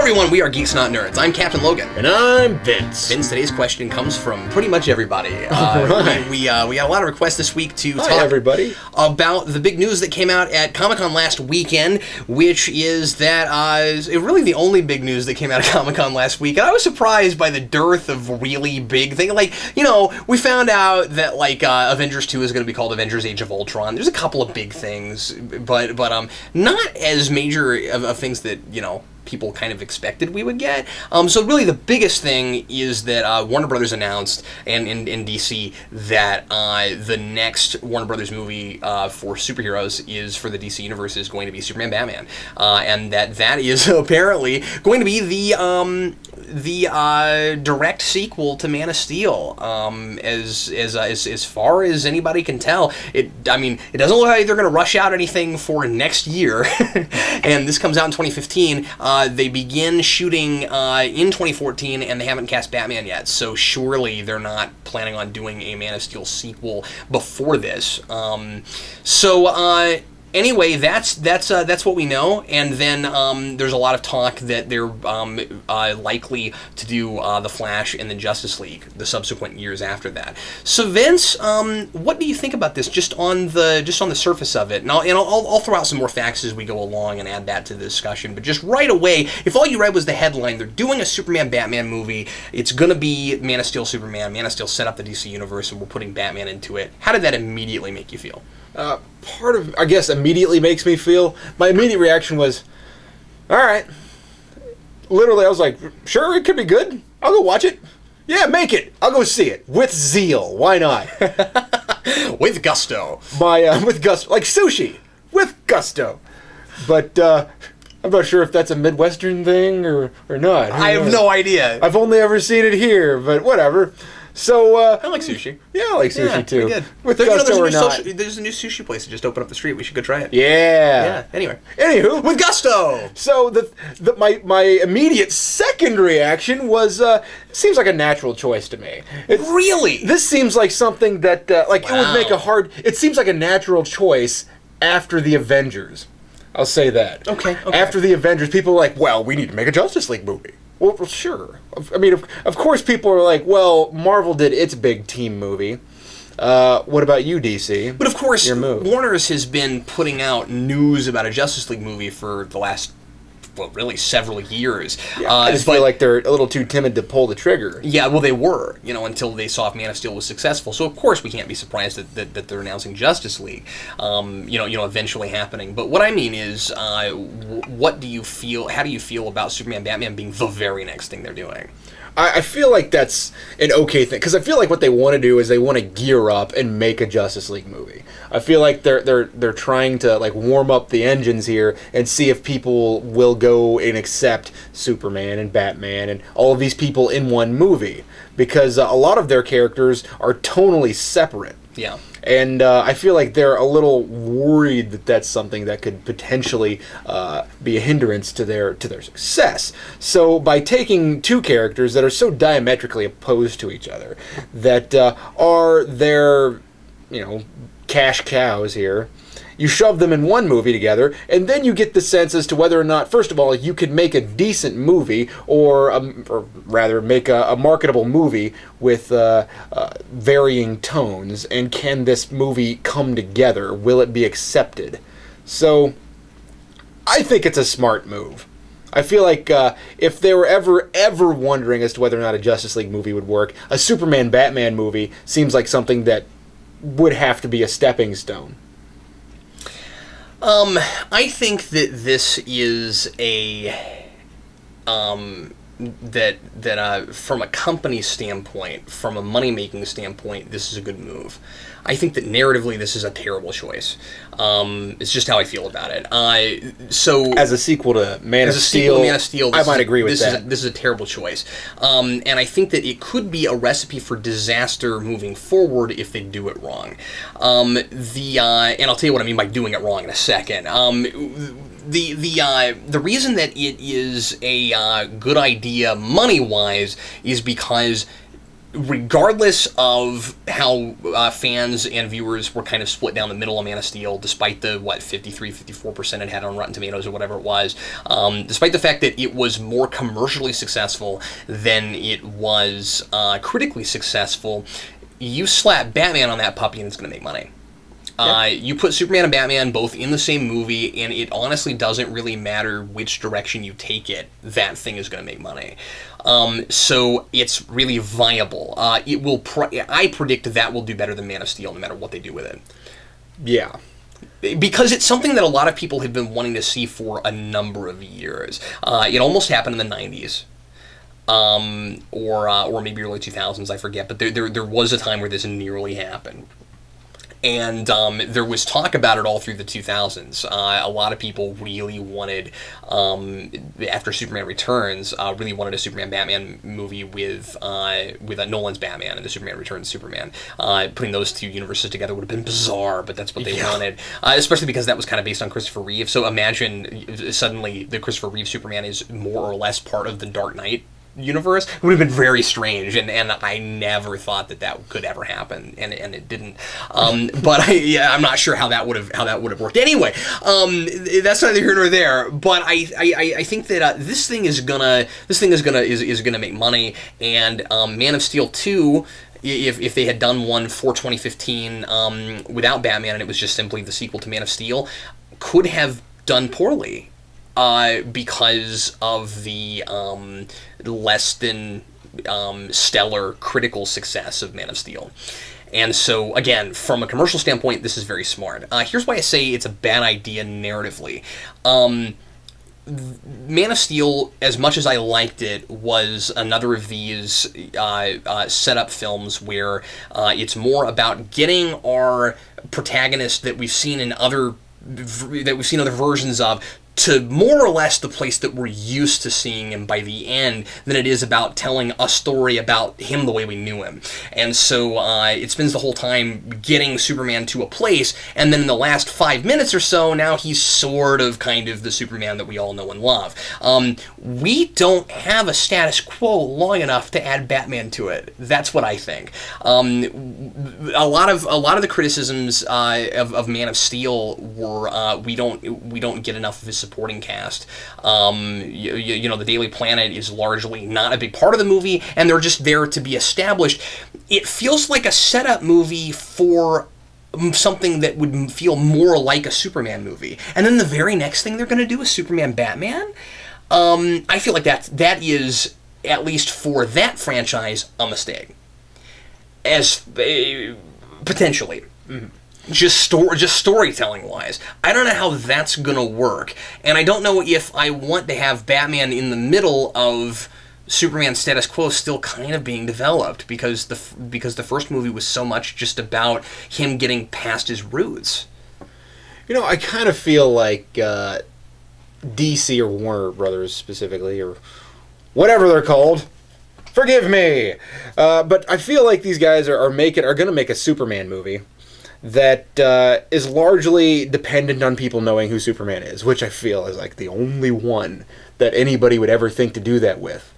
everyone, we are Geeks Not Nerds. I'm Captain Logan. And I'm Vince. Vince, today's question comes from pretty much everybody. Right. We got a lot of requests this week to Hi, talk everybody. about the big news that came out at Comic-Con last weekend, which is that really the only big news that came out of Comic-Con last week. And I was surprised by the dearth of really big things. Like, you know, we found out that, like, Avengers 2 is going to be called Avengers Age of Ultron. There's a couple of big things, but not as major of things that, you know, people kind of expected we would get. So really the biggest thing is that Warner Brothers announced, and in DC, that the next Warner Brothers movie for superheroes is for the DC Universe is going to be Superman Batman. And that is apparently going to be the direct sequel to Man of Steel. As far as anybody can tell, it doesn't look like they're going to rush out anything for next year. And this comes out in 2015. They begin shooting in 2014, and they haven't cast Batman yet, so surely they're not planning on doing a Man of Steel sequel before this. Anyway, that's what we know, and then there's a lot of talk that they're likely to do The Flash and the Justice League the subsequent years after that. So Vince, what do you think about this? Just on the surface of it, and I'll throw out some more facts as we go along and add that to the discussion. But just right away, if all you read was the headline, they're doing a Superman Batman movie. It's gonna be Man of Steel Superman. Man of Steel set up the DC universe, and we're putting Batman into it. How did that immediately make you feel? Part of, I guess, immediately makes me feel, my immediate reaction was, all right. Literally, I was like, sure, it could be good. I'll go watch it. Yeah, make it. I'll go see it. With zeal. Why not? With gusto. With gusto. Like sushi. With gusto. But, I'm not sure if that's a Midwestern thing or not. I have no idea. I've only ever seen it here, but whatever. So, I like sushi. Yeah, I like sushi too. Good. With gusto or not. There's a new sushi place that just opened up the street. We should go try it. Yeah. Anyway. Anywho, with gusto. So my immediate second reaction was seems like a natural choice to me. Really? This seems like something that it would make it seems like a natural choice after the Avengers. I'll say that. Okay. After the Avengers, people are like, well, we need to make a Justice League movie. Well, sure. I mean, of course people are like, well, Marvel did its big team movie. What about you, DC? But of course, Warner's has been putting out news about a Justice League movie for the last, really several years. Yeah, I just feel like they're a little too timid to pull the trigger. Yeah, well, they were, until they saw if Man of Steel was successful. So, of course, we can't be surprised that they're announcing Justice League, eventually happening. But what I mean is, what do you feel, how do you feel about Superman Batman being the very next thing they're doing? I feel like that's an okay thing, because I feel like what they want to do is they want to gear up and make a Justice League movie. I feel like they're trying to warm up the engines here and see if people will go and accept Superman and Batman and all of these people in one movie, because a lot of their characters are tonally separate. Yeah. And I feel like they're a little worried that that's something that could potentially be a hindrance to their success. So by taking two characters that are so diametrically opposed to each other, that are their, cash cows here, you shove them in one movie together, and then you get the sense as to whether or not, first of all, you could make a decent movie, or rather make a marketable movie with varying tones, and can this movie come together? Will it be accepted? So, I think it's a smart move. I feel like if they were ever wondering as to whether or not a Justice League movie would work, a Superman-Batman movie seems like something that would have to be a stepping stone. I think that this is from a company standpoint, from a money-making standpoint, this is a good move. I think that narratively this is a terrible choice. It's just how I feel about it. As a sequel to Man of Steel, I might agree with that. This is a terrible choice. And I think that it could be a recipe for disaster moving forward if they do it wrong. And I'll tell you what I mean by doing it wrong in a second. The reason that it is a good idea money-wise is because regardless of how fans and viewers were kind of split down the middle on Man of Steel, despite the, 54% it had on Rotten Tomatoes or whatever it was, despite the fact that it was more commercially successful than it was critically successful, you slap Batman on that puppy and it's going to make money. You put Superman and Batman both in the same movie, and it honestly doesn't really matter which direction you take it. That thing is going to make money. So it's really viable. It will. I predict that will do better than Man of Steel, no matter what they do with it. Yeah. Because it's something that a lot of people had been wanting to see for a number of years. It almost happened in the 90s. Or maybe early 2000s, I forget. But there was a time where this nearly happened. And there was talk about it all through the 2000s. A lot of people really wanted, after Superman Returns, really wanted a Superman-Batman movie with Nolan's Batman and the Superman Returns Superman. Putting those two universes together would have been bizarre, but that's what they wanted. Especially because that was kind of based on Christopher Reeve. So imagine suddenly the Christopher Reeve Superman is more or less part of the Dark Knight universe. It would have been very strange, and I never thought that could ever happen, and it didn't. But I'm not sure how that would have worked. Anyway, that's neither here nor there. But I think that this thing is gonna make money, and Man of Steel 2. If they had done one for 2015 without Batman and it was just simply the sequel to Man of Steel, could have done poorly. Because of the less than stellar critical success of Man of Steel. And so, again, from a commercial standpoint, this is very smart. Here's why I say it's a bad idea narratively. Man of Steel, as much as I liked it, was another of these setup films where it's more about getting our protagonist that we've seen in other versions of to more or less the place that we're used to seeing him by the end than it is about telling a story about him the way we knew him. And so it spends the whole time getting Superman to a place, and then in the last 5 minutes or so, now he's sort of kind of the Superman that we all know and love. We don't have a status quo long enough to add Batman to it. That's what I think. A lot of the criticisms of Man of Steel were we don't get enough of his supporting cast. You know, the Daily Planet is largely not a big part of the movie, and they're just there to be established. It feels like a setup movie for something that would feel more like a Superman movie. And then the very next thing they're going to do is Superman Batman. I feel like that is, at least for that franchise, a mistake. As potentially. Mm-hmm. Just storytelling wise, I don't know how that's gonna work, and I don't know if I want to have Batman in the middle of Superman's status quo still kind of being developed, because the first movie was so much just about him getting past his roots. You know, I kind of feel like DC or Warner Brothers specifically, or whatever they're called. Forgive me, but I feel like these guys are going to make a Superman movie that is largely dependent on people knowing who Superman is, which I feel is like the only one that anybody would ever think to do that with.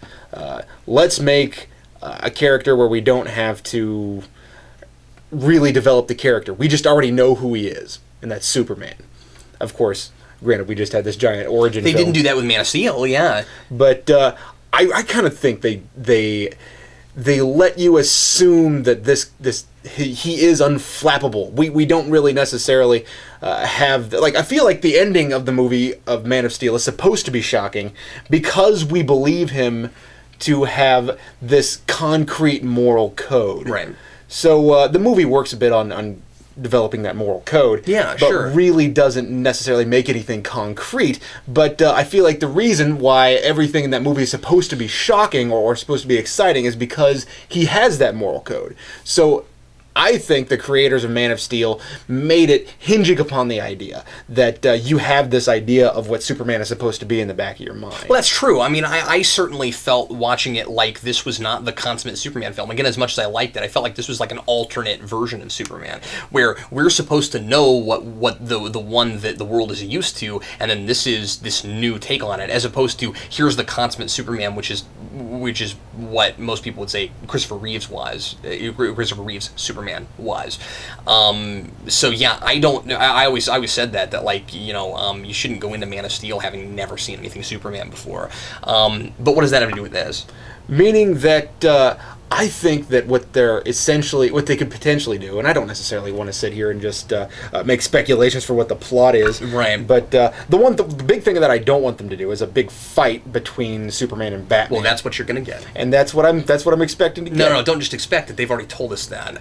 Let's make a character where we don't have to really develop the character. We just already know who he is, and that's Superman. Of course, granted, we just had this giant origin film. They didn't do that with Man of Steel, yeah. But I kind of think they let you assume that he is unflappable. We don't really necessarily have... I feel like the ending of the movie of Man of Steel is supposed to be shocking because we believe him to have this concrete moral code. Right. So the movie works a bit on developing that moral code. Yeah, but sure. really doesn't necessarily make anything concrete. But I feel like the reason why everything in that movie is supposed to be shocking or supposed to be exciting is because he has that moral code. So I think the creators of Man of Steel made it hinging upon the idea that you have this idea of what Superman is supposed to be in the back of your mind. Well, that's true. I mean, I certainly felt watching it like this was not the consummate Superman film. Again, as much as I liked it, I felt like this was like an alternate version of Superman, where we're supposed to know what the one that the world is used to, and then this is this new take on it, as opposed to here's the consummate Superman, which is what most people would say Christopher Reeves Superman was. So yeah, I always said that like, you shouldn't go into Man of Steel having never seen anything Superman before. But what does that have to do with this? Meaning that I think that what they could potentially do, and I don't necessarily want to sit here and just make speculations for what the plot is, right? But the big thing that I don't want them to do is a big fight between Superman and Batman. Well, that's what you're going to get, and that's what I'm expecting to get. No, don't just expect it. They've already told us that.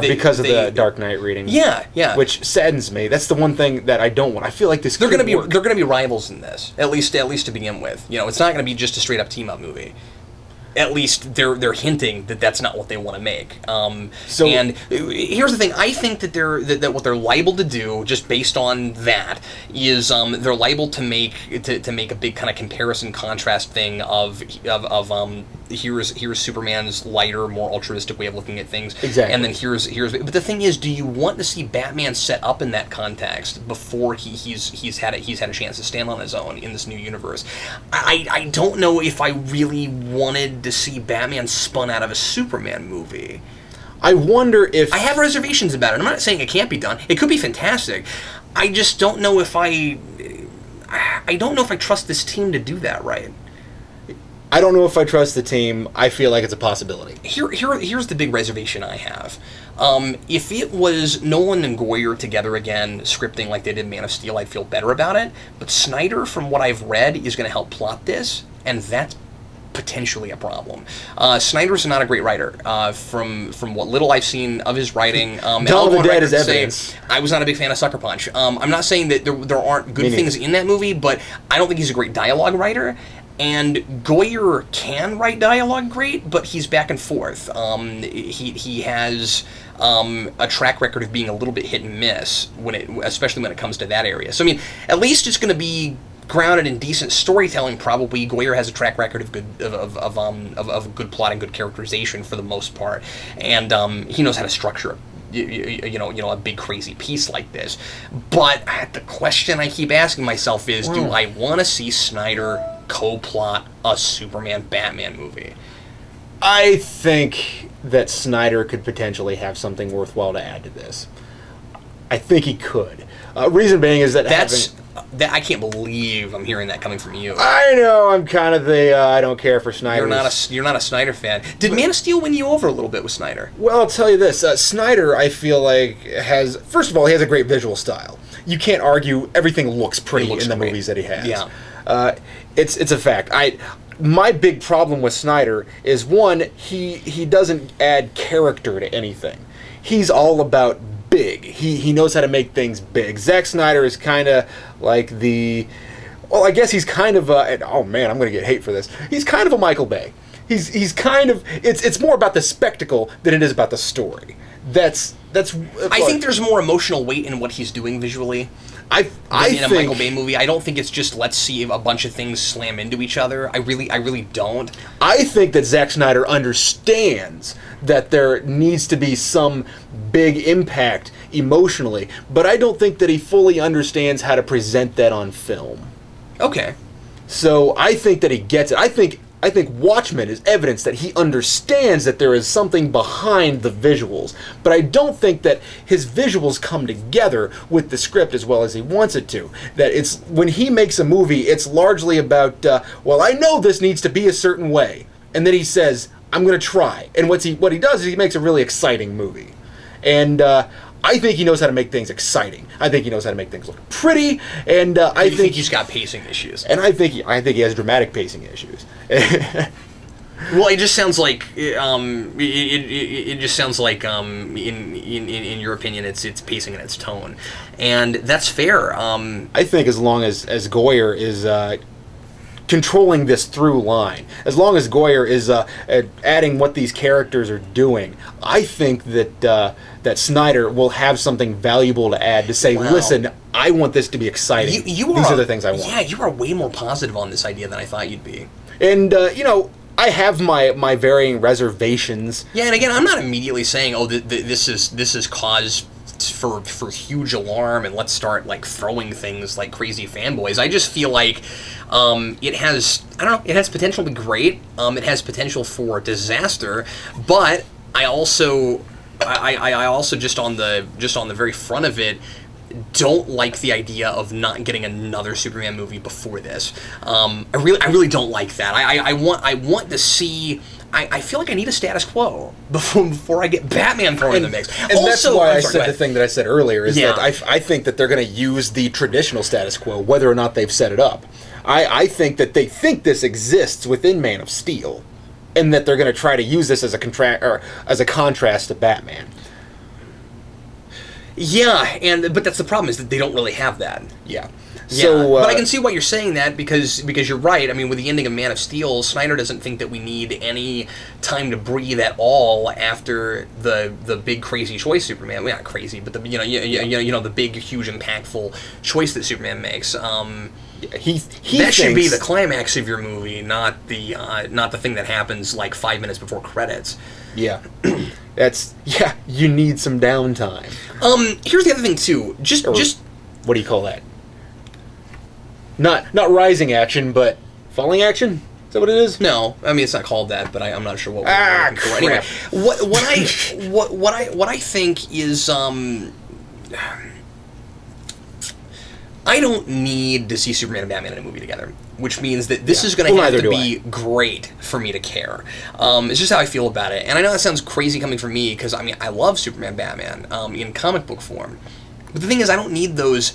Because of the Dark Knight reading. Yeah, which saddens me. That's the one thing that I don't want. I feel like they're going to be rivals in this, at least to begin with. It's not going to be just a straight up team up movie. At least they're hinting that that's not what they want to make. And here's the thing: I think that what they're liable to do, just based on that, is they're liable to make a big kind of comparison contrast thing of here's Superman's lighter, more altruistic way of looking at things, exactly, and then here's. But the thing is, do you want to see Batman set up in that context before he's had a chance to stand on his own in this new universe? I don't know if I really wanted to see Batman spun out of a Superman movie. I wonder if... I have reservations about it. I'm not saying it can't be done. It could be fantastic. I just don't know if I don't know if I trust this team to do that right. I don't know if I trust the team. I feel like it's a possibility. Here's the big reservation I have. If it was Nolan and Goyer together again, scripting like they did Man of Steel, I'd feel better about it. But Snyder, from what I've read, is going to help plot this, and that's potentially a problem. Snyder's not a great writer. From what little I've seen of his writing, Dawn of the Dead is evidence. I was not a big fan of Sucker Punch. I'm not saying that there aren't good things in that movie, but I don't think he's a great dialogue writer. And Goyer can write dialogue great, but he's back and forth. He has a track record of being a little bit hit and miss especially when it comes to that area. So I mean, at least it's going to be grounded in decent storytelling. Probably Goyer has a track record of good plot and good characterization for the most part, and he knows how to structure a big crazy piece like this. But the question I keep asking myself is, do I want to see Snyder co-plot a Superman Batman movie? I think that Snyder could potentially have something worthwhile to add to this. I think he could. Reason being is that I can't believe I'm hearing that coming from you. I know, I'm kind of I don't care for Snyder. You're not a Snyder fan. Did Man of Steel win you over a little bit with Snyder? Well, I'll tell you this. Snyder, I feel like, first of all, he has a great visual style. You can't argue, everything looks pretty in the movies that he has. Yeah. It's a fact. My big problem with Snyder is, one, he doesn't add character to anything. He's all about big. He knows how to make things big. Zack Snyder is kind of like I guess he's kind of oh man, I'm going to get hate for this. He's kind of a Michael Bay. He's kind of, it's more about the spectacle than it is about the story. That's I think there's more emotional weight in what he's doing visually. I in a Michael Bay movie, I don't think it's just let's see a bunch of things slam into each other. I really don't. I think that Zack Snyder understands that there needs to be some big impact emotionally, but I don't think that he fully understands how to present that on film. Okay. So I think that he gets it. I think Watchmen is evidence that he understands that there is something behind the visuals, but I don't think that his visuals come together with the script as well as he wants it to. That it's, when he makes a movie, it's largely about, well, I know this needs to be a certain way, and then he says, I'm going to try. And what he does is he makes a really exciting movie. And I think he knows how to make things exciting. I think he knows how to make things look pretty, and I think he's got pacing issues. And I think he has dramatic pacing issues. Well, it just sounds like it just sounds like in your opinion, it's pacing and its tone, and that's fair. I think as long as Goyer is controlling this through line. As long as Goyer is adding what these characters are doing, I think that that Snyder will have something valuable to add to say, Wow. listen, I want this to be exciting. These are the things I want. Yeah, you are way more positive on this idea than I thought you'd be. And, I have my varying reservations. Yeah, and again, I'm not immediately saying, oh, this is cause for huge alarm and let's start like throwing things like crazy fanboys. I just feel like it has potential to be great. It has potential for disaster, but I also just on the very front of it don't like the idea of not getting another Superman movie before this. I really don't like that. I want to see. I feel like I need a status quo before I get Batman thrown in the mix. And that's why I said the thing that I said earlier is Yeah. that I think that they're going to use the traditional status quo, whether or not they've set it up. I think that they think this exists within Man of Steel, and that they're going to try to use this as a contrast to Batman. Yeah, but that's the problem is that they don't really have that. Yeah. Yeah, So, but I can see why you're saying that because you're right. I mean, with the ending of Man of Steel, Snyder doesn't think that we need any time to breathe at all after the big crazy choice Superman. Well, not crazy, but the the big huge impactful choice that Superman makes. he That should be thinks- the climax of your movie, not the thing that happens like 5 minutes before credits. Yeah. You need some downtime. Here's the other thing too. Just What do you call that? Not rising action, but falling action? Is that what it is? no. I mean, it's not called that, but I'm not sure what. Ah, we're looking for. crap. Anyway, what I think is I don't need to see Superman and Batman in a movie together, which means that this is going to have to be great for me to care. It's just how I feel about it. And I know that sounds crazy coming from me because, I mean, I love Superman Batman in comic book form. But the thing is, I don't need those.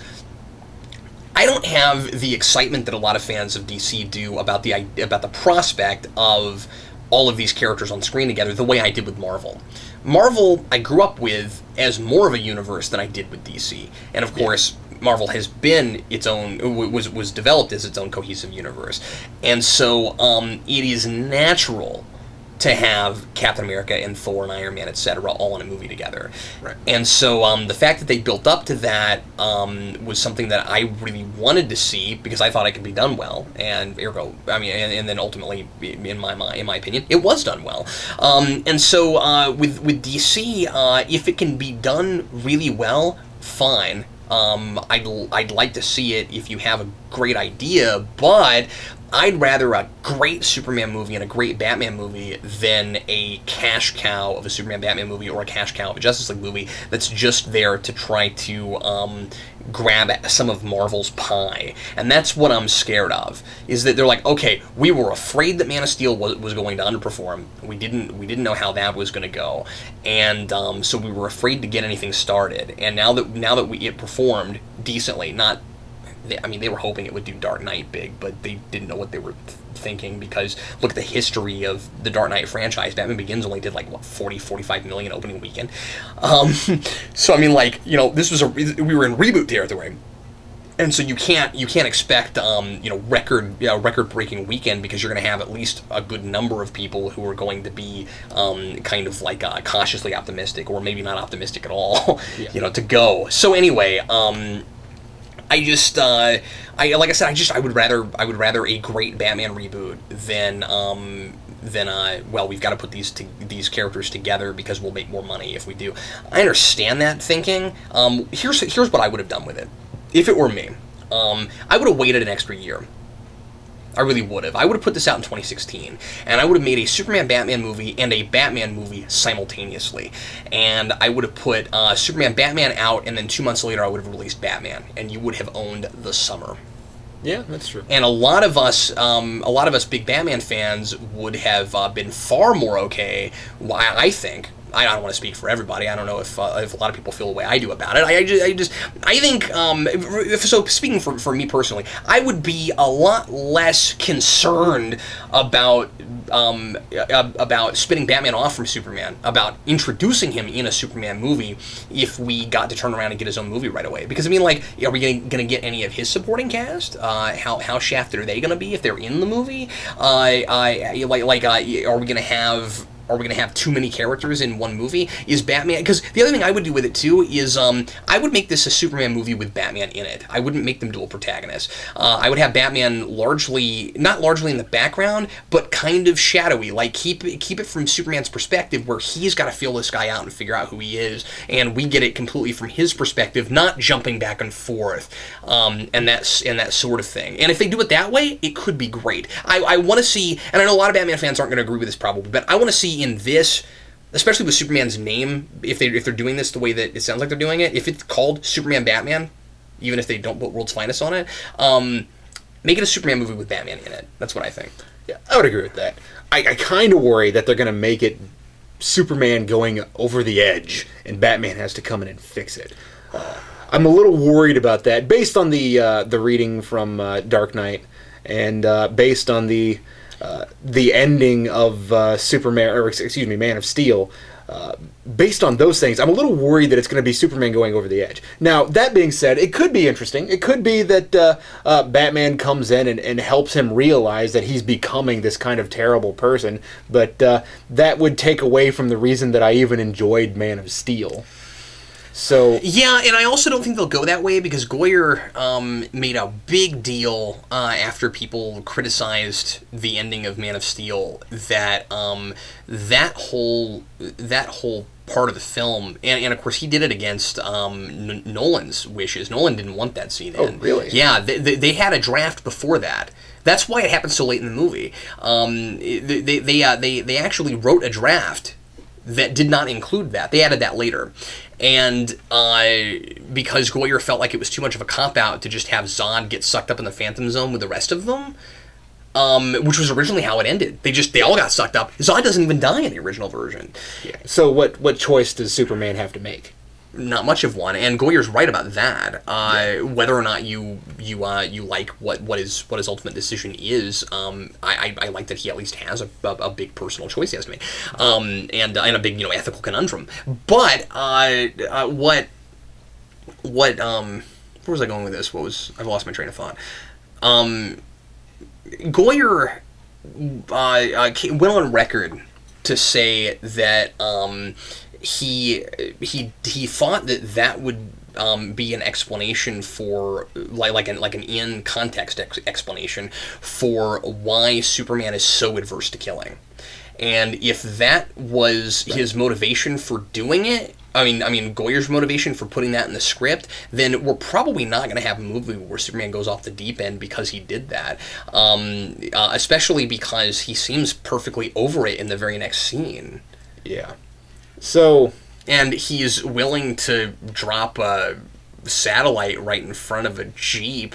I don't have the excitement that a lot of fans of DC do about the prospect of all of these characters on screen together the way I did with Marvel. Marvel, I grew up with as more of a universe than I did with DC. And of course, Marvel has been its own, was developed as its own cohesive universe. And so it is natural to have Captain America and Thor and Iron Man, etc., all in a movie together. Right. And so the fact that they built up to that was something that I really wanted to see because I thought it could be done well. And ergo, I mean, and then ultimately, in my opinion, it was done well. And so with DC, if it can be done really well, fine. I'd like to see it if you have a great idea, but I'd rather a great Superman movie and a great Batman movie than a cash cow of a Superman Batman movie or a cash cow of a Justice League movie that's just there to try to grab at some of Marvel's pie. And that's what I'm scared of, is that they're like, okay, we were afraid that Man of Steel was going to underperform. We didn't know how that was going to go. And so we were afraid to get anything started. And now that it performed decently, they were hoping it would do Dark Knight big, but they didn't know what they were thinking because look at the history of the Dark Knight franchise. Batman Begins only did 45 million opening weekend. So I mean, this was we were in reboot territory. And so you can't expect record breaking weekend because you're going to have at least a good number of people who are going to be kind of cautiously optimistic or maybe not optimistic at all, to go. So anyway, I would rather a great Batman reboot than we've got to put these characters together because we'll make more money if we do. I understand that thinking. Here's what I would have done with it if it were me. I would have waited an extra year. I really would have. I would have put this out in 2016, and I would have made a Superman-Batman movie and a Batman movie simultaneously. And I would have put Superman-Batman out, and then 2 months later I would have released Batman, and you would have owned the summer. Yeah, that's true. And a lot of us big Batman fans would have been far more okay, I think, I don't want to speak for everybody. I don't know if a lot of people feel the way I do about it. I think, so speaking for me personally, I would be a lot less concerned about spinning Batman off from Superman, about introducing him in a Superman movie if we got to turn around and get his own movie right away. Because, I mean, like, are we going to get any of his supporting cast? How shafted are they going to be if they're in the movie? Are we going to have... Are we going to have too many characters in one movie? Is Batman... Because the other thing I would do with it, too, is I would make this a Superman movie with Batman in it. I wouldn't make them dual protagonists. I would have Batman not largely in the background, but kind of shadowy. Like, keep it from Superman's perspective, where he's got to feel this guy out and figure out who he is, and we get it completely from his perspective, not jumping back and forth, and that sort of thing. And if they do it that way, it could be great. I want to see... And I know a lot of Batman fans aren't going to agree with this, probably, but I want to see in this, especially with Superman's name, if they're doing this the way that it sounds like they're doing it, if it's called Superman Batman, even if they don't put World's Finest on it, make it a Superman movie with Batman in it. That's what I think. Yeah, I would agree with that. I kind of worry that they're going to make it Superman going over the edge, and Batman has to come in and fix it. I'm a little worried about that, based on the reading from Dark Knight, and based on the ending of Man of Steel. Based on those things, I'm a little worried that it's going to be Superman going over the edge. Now, that being said, it could be interesting. It could be that Batman comes in and helps him realize that he's becoming this kind of terrible person, but that would take away from the reason that I even enjoyed Man of Steel. So yeah, and I also don't think they'll go that way, because Goyer made a big deal after people criticized the ending of Man of Steel that that whole part of the film, and of course he did it against Nolan's wishes. Nolan didn't want that scene in. Oh, really? Yeah, they had a draft before that. That's why it happened so late in the movie. They actually wrote a draft that did not include that. They added that later. And because Goyer felt like it was too much of a cop-out to just have Zod get sucked up in the Phantom Zone with the rest of them, which was originally how it ended. They all got sucked up. Zod doesn't even die in the original version. Yeah. So what choice does Superman have to make? Not much of one, and Goyer's right about that. Whether or not you like what his ultimate decision is, I like that he at least has a big personal choice he has to make, and a big ethical conundrum. But where was I going with this? I've lost my train of thought. Goyer went on record to say that he thought that would be an explanation for like an in context explanation for why Superman is so adverse to killing, and if that was his motivation for doing it, I mean Goyer's motivation for putting that in the script, then we're probably not going to have a movie where Superman goes off the deep end because he did that, especially because he seems perfectly over it in the very next scene. Yeah. So, and he's willing to drop a satellite right in front of a Jeep,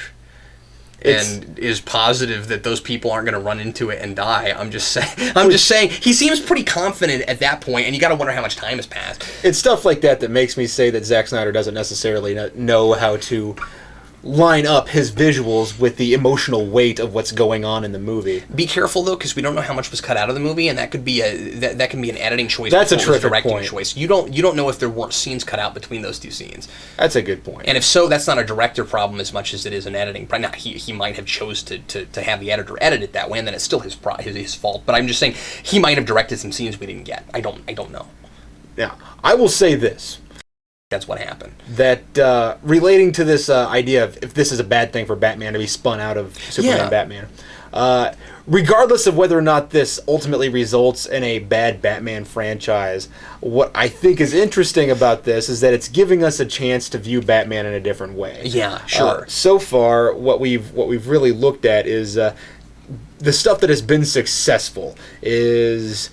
and is positive that those people aren't going to run into it and die. I'm just saying he seems pretty confident at that point, and you got to wonder how much time has passed. It's stuff like that makes me say that Zack Snyder doesn't necessarily know how to line up his visuals with the emotional weight of what's going on in the movie. Be careful though, because we don't know how much was cut out of the movie, and that could be that can be an editing choice. That's a terrific directing point. Choice. You don't know if there weren't scenes cut out between those two scenes. That's a good point. And if so, that's not a director problem as much as it is an editing. Now, he might have chose to have the editor edit it that way, and then it's still his fault. But I'm just saying he might have directed some scenes we didn't get. I don't know. Now, I will say this. That's what happened. That relating to this idea of if this is a bad thing for Batman to be spun out of Superman Batman, regardless of whether or not this ultimately results in a bad Batman franchise, what I think is interesting about this is that it's giving us a chance to view Batman in a different way. Yeah, sure. So far, what we've really looked at is the stuff that has been successful is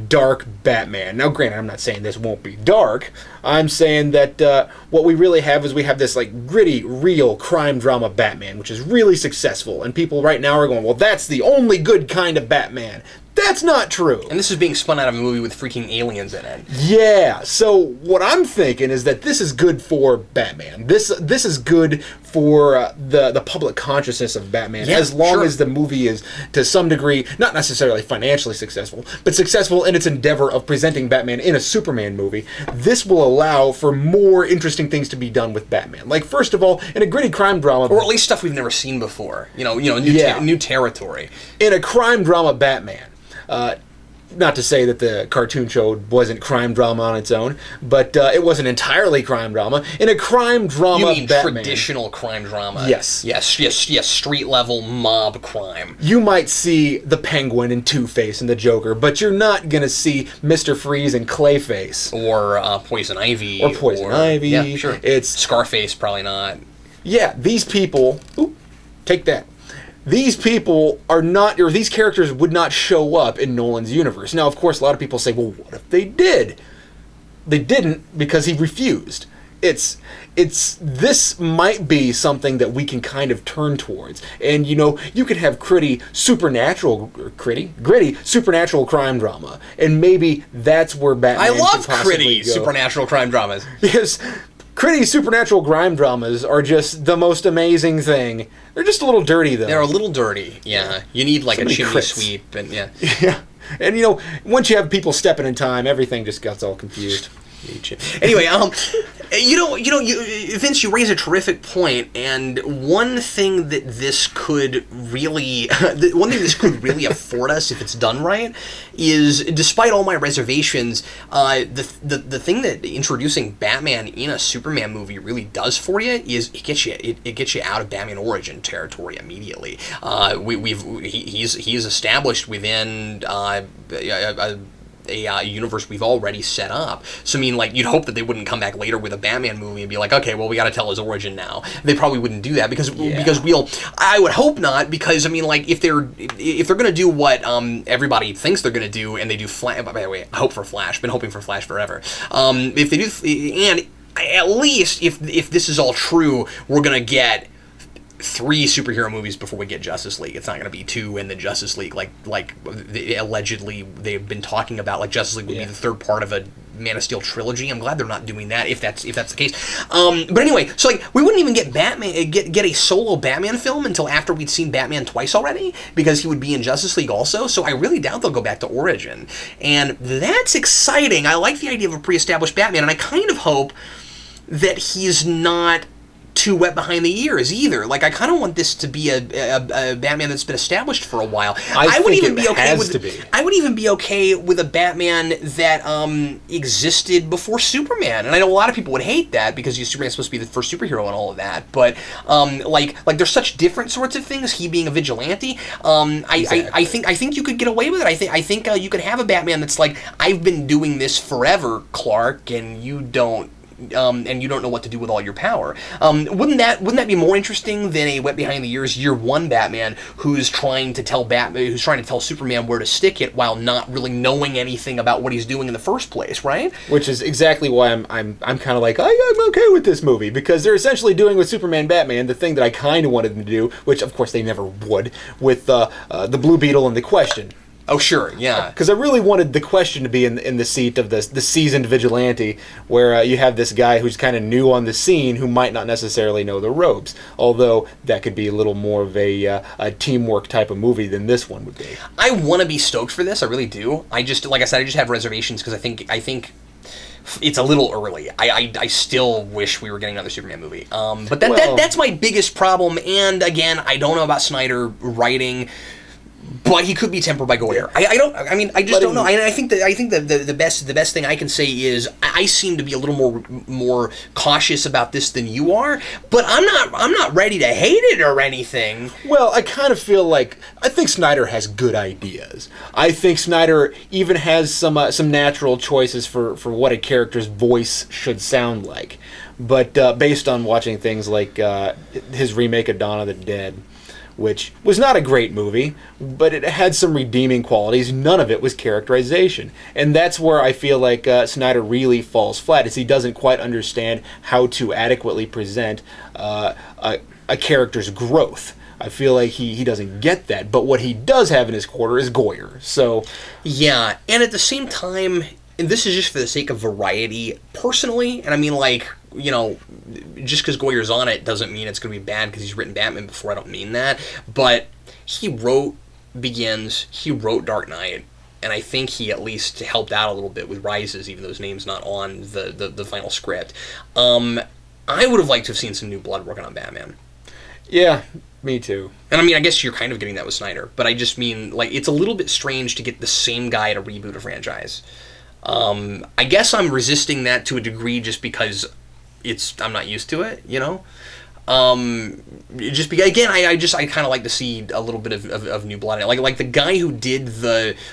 dark Batman. Now, granted, I'm not saying this won't be dark. I'm saying that what we really have is we have this like gritty, real crime drama Batman, which is really successful. And people right now are going, well, that's the only good kind of Batman. that's not true. And this is being spun out of a movie with freaking aliens in it. Yeah, so what I'm thinking is that this is good for Batman. This is good for the public consciousness of Batman, as long as the movie is, to some degree, not necessarily financially successful, but successful in its endeavor of presenting Batman in a Superman movie. This will allow for more interesting things to be done with Batman. Like, first of all, in a gritty crime drama... Or at least stuff we've never seen before. New territory. In a crime drama Batman... not to say that the cartoon show wasn't crime drama on its own, but it wasn't entirely crime drama. In a crime drama You mean Batman, traditional crime drama? Yes. Yes, street-level mob crime. you might see the Penguin and Two-Face and the Joker, but you're not going to see Mr. Freeze and Clayface. Or Poison Ivy. Or Poison Ivy. Yeah, sure. It's Scarface, probably not. Yeah, these people... Ooh, take that. These people are not, or these characters would not show up in Nolan's universe. Now, of course, a lot of people say, well, what if they did? They didn't because he refused. This might be something that we can kind of turn towards. And, you could have gritty supernatural crime drama. And maybe that's where Batman I love could possibly gritty go. supernatural crime dramas. Because gritty supernatural crime dramas are just the most amazing thing. They're just a little dirty, though. They're a little dirty, yeah. You need like a chimney crits. sweep, and yeah. Yeah. And, once you have people stepping in time, everything just gets all confused. Anyway, Vince, you raise a terrific point, and one thing that this could really, afford us if it's done right, is, despite all my reservations, the thing that introducing Batman in a Superman movie really does for you is it gets you out of Batman origin territory immediately. He's established within a universe we've already set up. So, you'd hope that they wouldn't come back later with a Batman movie and be like, okay, well, we got to tell his origin now. They probably wouldn't do that because I would hope not, because, if they're going to do what everybody thinks they're going to do, and they do Flash, by the way, I hope for Flash, been hoping for Flash forever. If they do, and at least if this is all true, we're going to get 3 superhero movies before we get Justice League. It's not going to be 2 and then Justice League like allegedly they've been talking about. Like, Justice League would be the third part of a Man of Steel trilogy. I'm glad they're not doing that if that's the case. But anyway, so we wouldn't even get Batman get a solo Batman film until after we'd seen Batman twice already, because he would be in Justice League also. So I really doubt they'll go back to origin, and that's exciting. I like the idea of a pre-established Batman, and I kind of hope that he's not too wet behind the ears either. Like, I kind of want this to be a Batman that's been established for a while. I would even be okay with a Batman that existed before Superman. And I know a lot of people would hate that because Superman's supposed to be the first superhero and all of that. But like there's such different sorts of things. He being a vigilante, exactly. I think you could get away with it. I think you could have a Batman that's like, I've been doing this forever, Clark, and you don't know what to do with all your power. Wouldn't that be more interesting than a wet behind the ears year one Batman who's trying to tell Superman where to stick it while not really knowing anything about what he's doing in the first place, right? Which is exactly why I'm kind of like, I'm okay with this movie, because they're essentially doing with Superman Batman the thing that I kind of wanted them to do, which of course they never would, with the Blue Beetle and the Question. Oh, sure, yeah. Because I really wanted the Question to be in the seat of the seasoned vigilante, where you have this guy who's kind of new on the scene who might not necessarily know the ropes, although that could be a little more of a teamwork type of movie than this one would be. I want to be stoked for this, I really do. I just have reservations because I think it's a little early. I still wish we were getting another Superman movie. But that's my biggest problem, and again, I don't know about Snyder writing, but he could be tempered by Goyer. I don't know. I think the best thing I can say is I seem to be a little more cautious about this than you are, but I'm not ready to hate it or anything. Well, I kind of feel like I think Snyder has good ideas. I think Snyder even has some natural choices for what a character's voice should sound like. But based on watching things like his remake of Dawn of the Dead, which was not a great movie, but it had some redeeming qualities. None of it was characterization. And that's where I feel like Snyder really falls flat, is he doesn't quite understand how to adequately present a character's growth. I feel like he doesn't get that. But what he does have in his quarter is Goyer. So yeah, and at the same time, and this is just for the sake of variety, personally, and I mean, like, you know, just because Goyer's on it doesn't mean it's going to be bad because he's written Batman before. I don't mean that. But he wrote Begins, he wrote Dark Knight, and I think he at least helped out a little bit with Rises, even though his name's not on the final script. I would have liked to have seen some new blood working on Batman. Yeah, me too. And I mean, I guess you're kind of getting that with Snyder, but I just mean, like, it's a little bit strange to get the same guy to reboot a franchise. I guess I'm resisting that to a degree just because I'm not used to it, you know? Just because, again, I kind of like to see a little bit of new blood. Like the guy who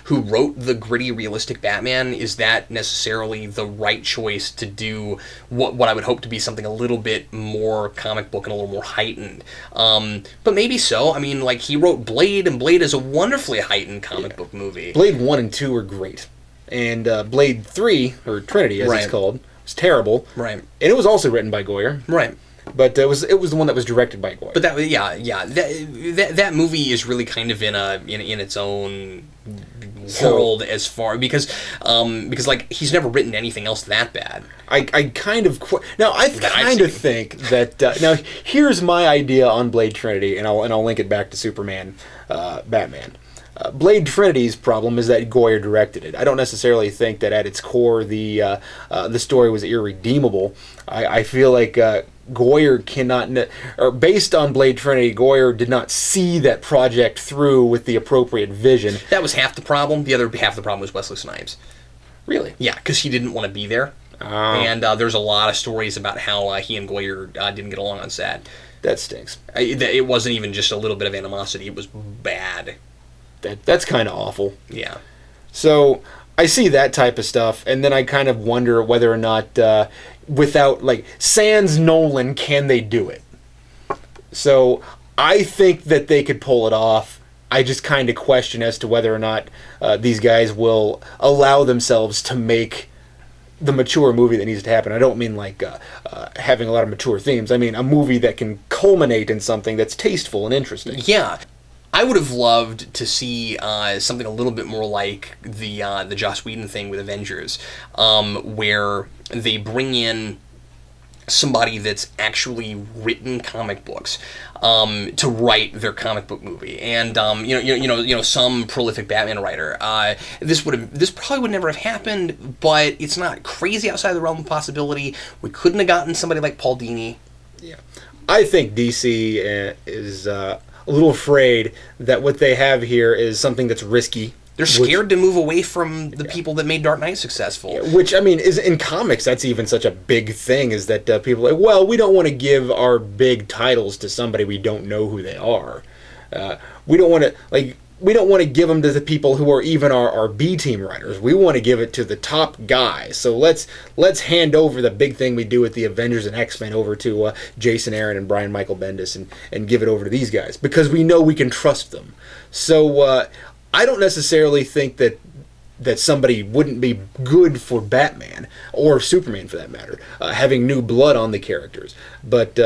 wrote the gritty, realistic Batman, is that necessarily the right choice to do what I would hope to be something a little bit more comic book and a little more heightened? But maybe so. I mean, like, he wrote Blade, and Blade is a wonderfully heightened comic book movie. Blade 1 and 2 are great. And Blade 3, or Trinity as it's called, was terrible. Right. And it was also written by Goyer. Right. But it was the one that was directed by Goyer. But that movie is really kind of in its own world as far because like, he's never written anything else that bad. I kind of think that now here's my idea on Blade Trinity, and I'll link it back to Superman, Batman. Blade Trinity's problem is that Goyer directed it. I don't necessarily think that at its core the story was irredeemable. I feel like Goyer cannot, or based on Blade Trinity, Goyer did not see that project through with the appropriate vision. That was half the problem. The other half of the problem was Wesley Snipes. Really? Yeah, because he didn't want to be there. And there's a lot of stories about how he and Goyer didn't get along on set. That stinks. It wasn't even just a little bit of animosity. It was bad. That's kind of awful. Yeah. So I see that type of stuff, and then I kind of wonder whether or not, without, like, sans Nolan, can they do it? So I think that they could pull it off. I just kind of question as to whether or not these guys will allow themselves to make the mature movie that needs to happen. I don't mean like having a lot of mature themes. I mean a movie that can culminate in something that's tasteful and interesting. Yeah. I would have loved to see something a little bit more like the Joss Whedon thing with Avengers, where they bring in somebody that's actually written comic books to write their comic book movie, and some prolific Batman writer. This probably would never have happened, but it's not crazy outside the realm of possibility. We couldn't have gotten somebody like Paul Dini. Yeah, I think DC is a little afraid that what they have here is something that's risky. They're scared to move away from the people that made Dark Knight successful. Which, I mean, is in comics, that's even such a big thing, is that people are like, well, we don't want to give our big titles to somebody we don't know who they are. We don't want to give them to the people who are even our B-team writers. We want to give it to the top guys. So let's hand over the big thing we do with the Avengers and X-Men over to Jason Aaron and Brian Michael Bendis and give it over to these guys because we know we can trust them. So I don't necessarily think that somebody wouldn't be good for Batman or Superman for that matter, having new blood on the characters. But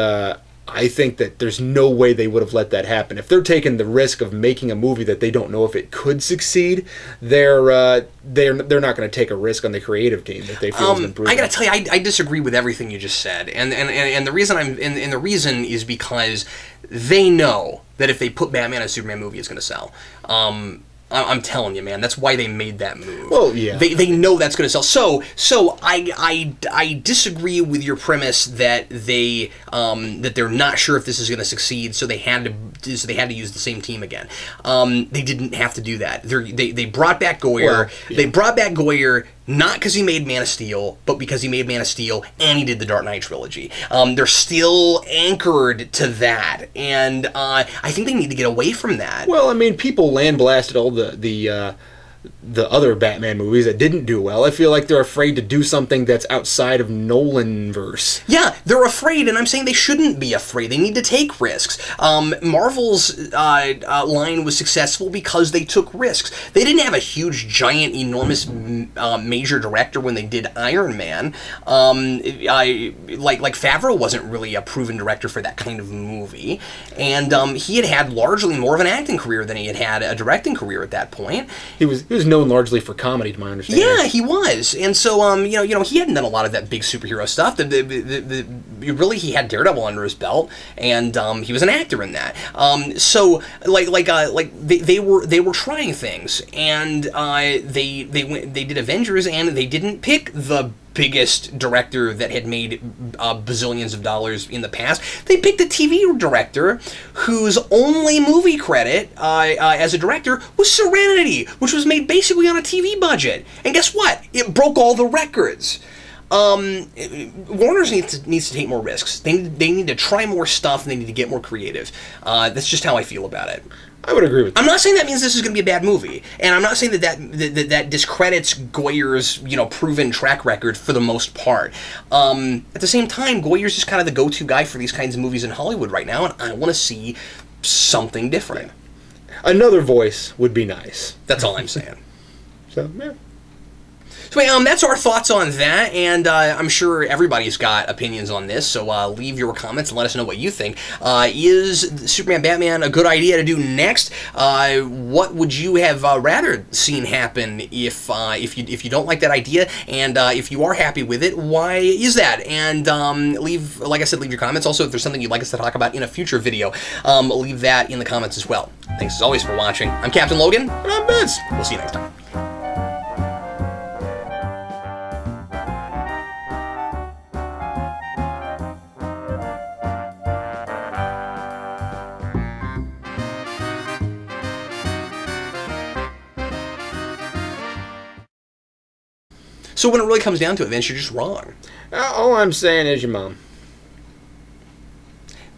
I think that there's no way they would have let that happen. If they're taking the risk of making a movie that they don't know if it could succeed, they're not going to take a risk on the creative team that they feel has been proven. I got to tell you, I disagree with everything you just said, and the reason the reason is because they know that if they put Batman in a Superman movie, it's going to sell. I'm telling you, man. That's why they made that move. Well, yeah. They know that's going to sell. So I disagree with your premise that that they're not sure if this is going to succeed. So they had to use the same team again. They didn't have to do that. They brought back Goyer. Well, yeah. They brought back Goyer not because he made Man of Steel, but because he made Man of Steel and he did the Dark Knight trilogy. They're still anchored to that, and I think they need to get away from that. Well, I mean, people land blasted all the the other Batman movies that didn't do well. I feel like they're afraid to do something that's outside of Nolanverse. Yeah, they're afraid, and I'm saying they shouldn't be afraid. They need to take risks. Marvel's line was successful because they took risks. They didn't have a huge, giant, enormous major director when they did Iron Man. Like Favreau wasn't really a proven director for that kind of movie, and he had largely more of an acting career than he had a directing career at that point. He was known largely for comedy, to my understanding. Yeah, he was, and so he hadn't done a lot of that big superhero stuff. Really, he had Daredevil under his belt, and he was an actor in that. So they were trying things, and they did Avengers, and they didn't pick the biggest director that had made bazillions of dollars in the past. They picked a TV director whose only movie credit as a director was Serenity, which was made basically on a TV budget. And guess what? It broke all the records. Warner's needs to take more risks. They need to try more stuff, and they need to get more creative. That's just how I feel about it. I would agree with that. I'm not saying that means this is going to be a bad movie, and I'm not saying that discredits Goyer's proven track record for the most part. At the same time, Goyer's just kind of the go-to guy for these kinds of movies in Hollywood right now, and I want to see something different. Another voice would be nice. That's all I'm saying. So, yeah. So that's our thoughts on that, and I'm sure everybody's got opinions on this, so leave your comments and let us know what you think. Is Superman Batman a good idea to do next? What would you have rather seen happen if you don't like that idea, and if you are happy with it, why is that? And like I said, leave your comments. Also, if there's something you'd like us to talk about in a future video, leave that in the comments as well. Thanks as always for watching. I'm Captain Logan. And I'm Vince. We'll see you next time. So when it really comes down to it, Vince, you're just wrong. All I'm saying is your mom.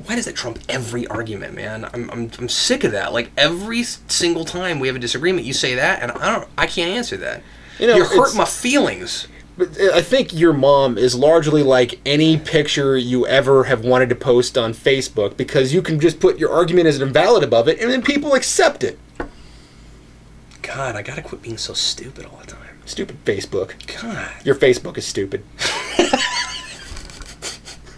Why does that trump every argument, man? I'm sick of that. Like every single time we have a disagreement, you say that, and I can't answer that. You hurt my feelings. But I think your mom is largely like any picture you ever have wanted to post on Facebook, because you can just put your argument as invalid above it, and then people accept it. God, I gotta quit being so stupid all the time. Stupid Facebook. God. Your Facebook is stupid.